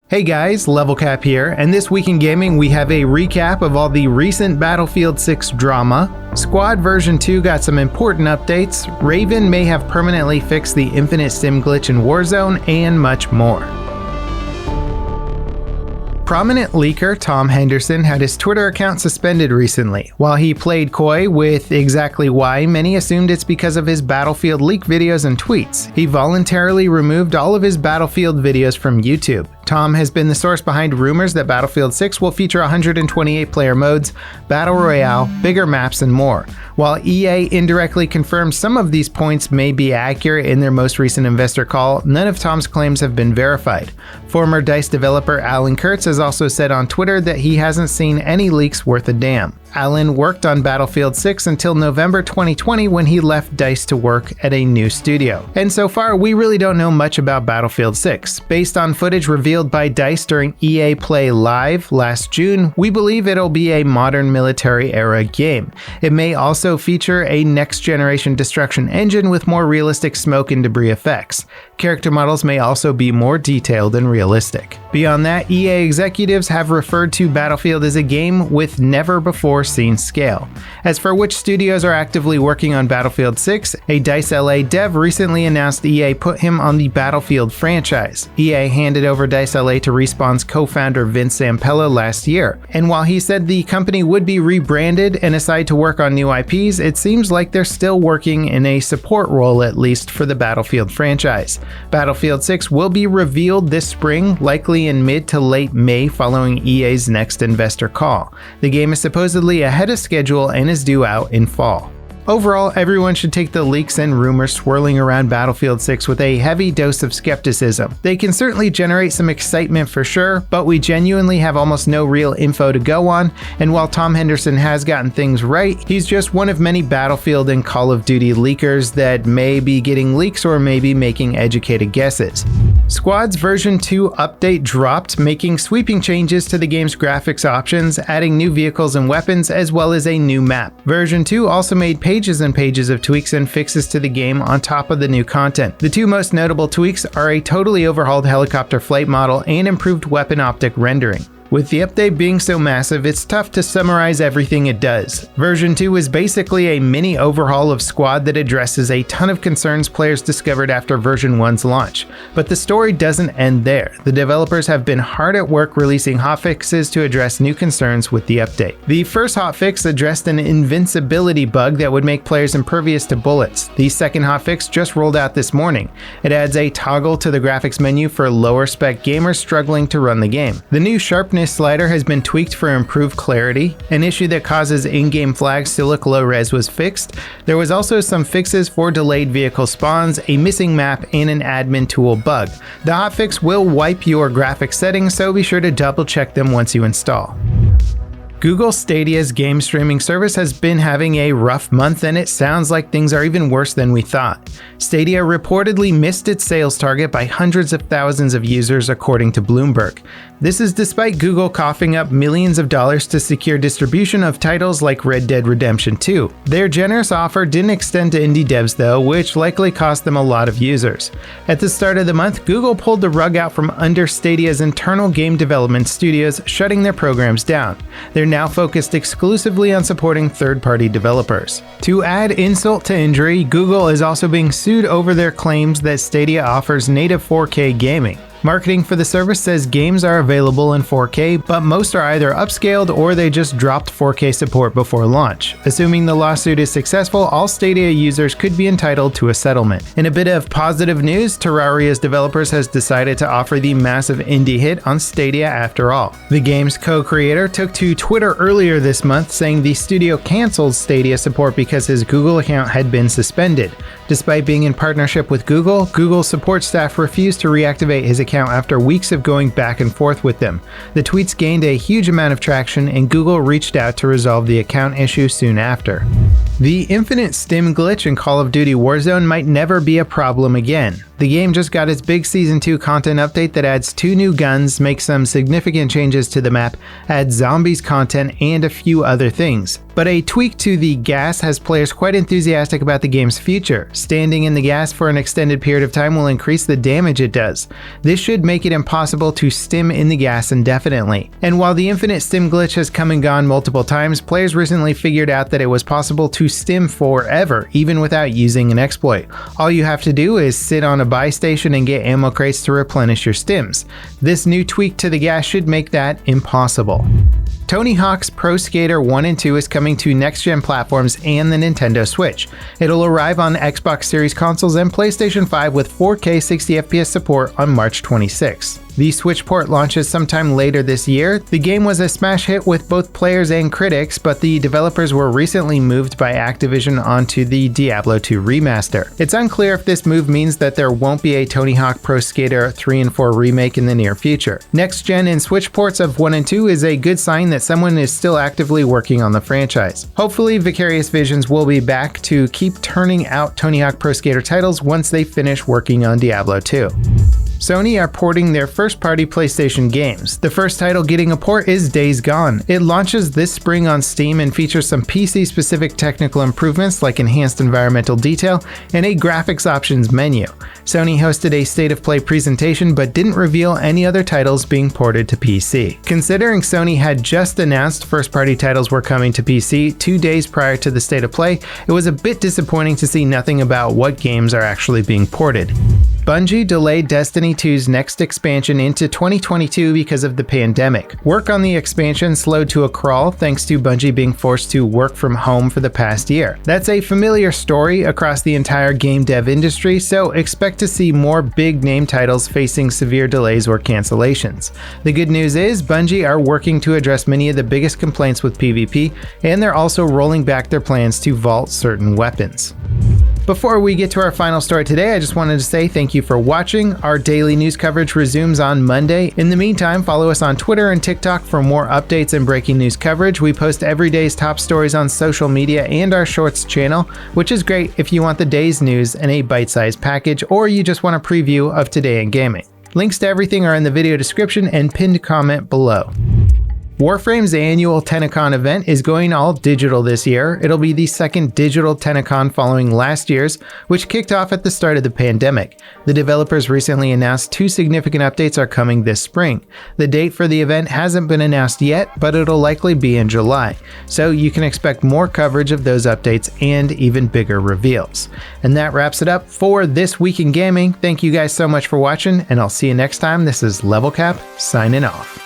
Hey guys, LevelCap here, and this week in gaming we have a recap of all the recent Battlefield 6 drama. Sqaud version 2 got some important updates, Raven may have permanently fixed the infinite sim glitch in Warzone, and much more. Prominent leaker Tom Henderson had his Twitter account suspended recently. While he played coy with exactly why, many assumed it's because of his Battlefield leak videos and tweets. He voluntarily removed all of his Battlefield videos from YouTube. Tom has been the source behind rumors that Battlefield 6 will feature 128 player modes, Battle Royale, bigger maps, and more. While EA indirectly confirmed some of these points may be accurate in their most recent investor call, none of Tom's claims have been verified. Former DICE developer Alan Kurtz has also said on Twitter that he hasn't seen any leaks worth a damn. Alan worked on Battlefield 6 until November 2020 when he left DICE to work at a new studio. And so far, we really don't know much about Battlefield 6. Based on footage revealed by DICE during EA Play Live last June, we believe it'll be a modern military-era game. It may also feature a next-generation destruction engine with more realistic smoke and debris effects. Character models may also be more detailed and realistic. Beyond that, EA executives have referred to Battlefield as a game with never-before-seen scale. As for which studios are actively working on Battlefield 6, a DICE LA dev recently announced EA put him on the Battlefield franchise. EA handed over DICE LA to Respawn's co-founder Vince Zampella last year, and while he said the company would be rebranded and assigned to work on new IPs, it seems like they're still working in a support role at least for the Battlefield franchise. Battlefield 6 will be revealed this spring, likely in mid to late May following EA's next investor call. The game is supposedly ahead of schedule and is due out in fall. Overall, everyone should take the leaks and rumors swirling around Battlefield 6 with a heavy dose of skepticism. They can certainly generate some excitement for sure, but we genuinely have almost no real info to go on, and while Tom Henderson has gotten things right, he's just one of many Battlefield and Call of Duty leakers that may be getting leaks or may be making educated guesses. Sqaud's version 2 update dropped, making sweeping changes to the game's graphics options, adding new vehicles and weapons, as well as a new map. Version 2 also made pages and pages of tweaks and fixes to the game on top of the new content. The two most notable tweaks are a totally overhauled helicopter flight model and improved weapon optic rendering. With the update being so massive, it's tough to summarize everything it does. Version 2 is basically a mini overhaul of Sqaud that addresses a ton of concerns players discovered after version 1's launch. But the story doesn't end there. The developers have been hard at work releasing hotfixes to address new concerns with the update. The first hotfix addressed an invincibility bug that would make players impervious to bullets. The second hotfix just rolled out this morning. It adds a toggle to the graphics menu for lower spec gamers struggling to run the game. The new sharpness slider has been tweaked for improved clarity. An issue that causes in-game flags to look low res was fixed. There was also some fixes for delayed vehicle spawns, a missing map, and an admin tool bug. The hotfix will wipe your graphics settings, so be sure to double check them once you install. Google Stadia's game streaming service has been having a rough month, and it sounds like things are even worse than we thought. Stadia reportedly missed its sales target by hundreds of thousands of users, according to Bloomberg. This is despite Google coughing up millions of dollars to secure distribution of titles like Red Dead Redemption 2. Their generous offer didn't extend to indie devs though, which likely cost them a lot of users. At the start of the month, Google pulled the rug out from under Stadia's internal game development studios, shutting their programs down. They're now focused exclusively on supporting third-party developers. To add insult to injury, Google is also being sued over their claims that Stadia offers native 4K gaming. Marketing for the service says games are available in 4K, but most are either upscaled or they just dropped 4K support before launch. Assuming the lawsuit is successful, all Stadia users could be entitled to a settlement. In a bit of positive news, Terraria's developers has decided to offer the massive indie hit on Stadia after all. The game's co-creator took to Twitter earlier this month saying the studio canceled Stadia support because his Google account had been suspended. Despite being in partnership with Google, Google support staff refused to reactivate his account after weeks of going back and forth with them. The tweets gained a huge amount of traction, and Google reached out to resolve the account issue soon after. The infinite stim glitch in Call of Duty Warzone might never be a problem again. The game just got its big Season 2 content update that adds 2 new guns, makes some significant changes to the map, adds zombies content, and a few other things. But a tweak to the gas has players quite enthusiastic about the game's future. Standing in the gas for an extended period of time will increase the damage it does. This should make it impossible to stim in the gas indefinitely. And while the infinite stim glitch has come and gone multiple times, players recently figured out that it was possible to stim forever, even without using an exploit. All you have to do is sit on a buy station and get ammo crates to replenish your stims. This new tweak to the gas should make that impossible. Tony Hawk's Pro Skater 1 and 2 is coming to next-gen platforms and the Nintendo Switch. It'll arrive on Xbox Series consoles and PlayStation 5 with 4K 60fps support on March 26. The Switch port launches sometime later this year. The game was a smash hit with both players and critics, but the developers were recently moved by Activision onto the Diablo 2 remaster. It's unclear if this move means that there won't be a Tony Hawk Pro Skater 3 and 4 remake in the near future. Next-gen and Switch ports of 1 and 2 is a good sign that someone is still actively working on the franchise. Hopefully, Vicarious Visions will be back to keep turning out Tony Hawk Pro Skater titles once they finish working on Diablo 2. Sony are porting their first-party PlayStation games. The first title getting a port is Days Gone. It launches this spring on Steam and features some PC-specific technical improvements like enhanced environmental detail and a graphics options menu. Sony hosted a State of Play presentation but didn't reveal any other titles being ported to PC. Considering Sony had just announced first-party titles were coming to PC 2 days prior to the State of Play, it was a bit disappointing to see nothing about what games are actually being ported. Bungie delayed Destiny 2's next expansion into 2022 because of the pandemic. Work on the expansion slowed to a crawl thanks to Bungie being forced to work from home for the past year. That's a familiar story across the entire game dev industry, so expect to see more big name titles facing severe delays or cancellations. The good news is Bungie are working to address many of the biggest complaints with PvP, and they're also rolling back their plans to vault certain weapons. Before we get to our final story today, I just wanted to say thank you for watching. Our daily news coverage resumes on Monday. In the meantime, follow us on Twitter and TikTok for more updates and breaking news coverage. We post every day's top stories on social media and our Shorts channel, which is great if you want the day's news in a bite-sized package or you just want a preview of today in gaming. Links to everything are in the video description and pinned comment below. Warframe's annual TennoCon event is going all digital this year. It'll be the second digital TennoCon following last year's, which kicked off at the start of the pandemic. The developers recently announced 2 significant updates are coming this spring. The date for the event hasn't been announced yet, but it'll likely be in July, so you can expect more coverage of those updates and even bigger reveals. And that wraps it up for this week in gaming. Thank you guys so much for watching, and I'll see you next time. This is LevelCap signing off.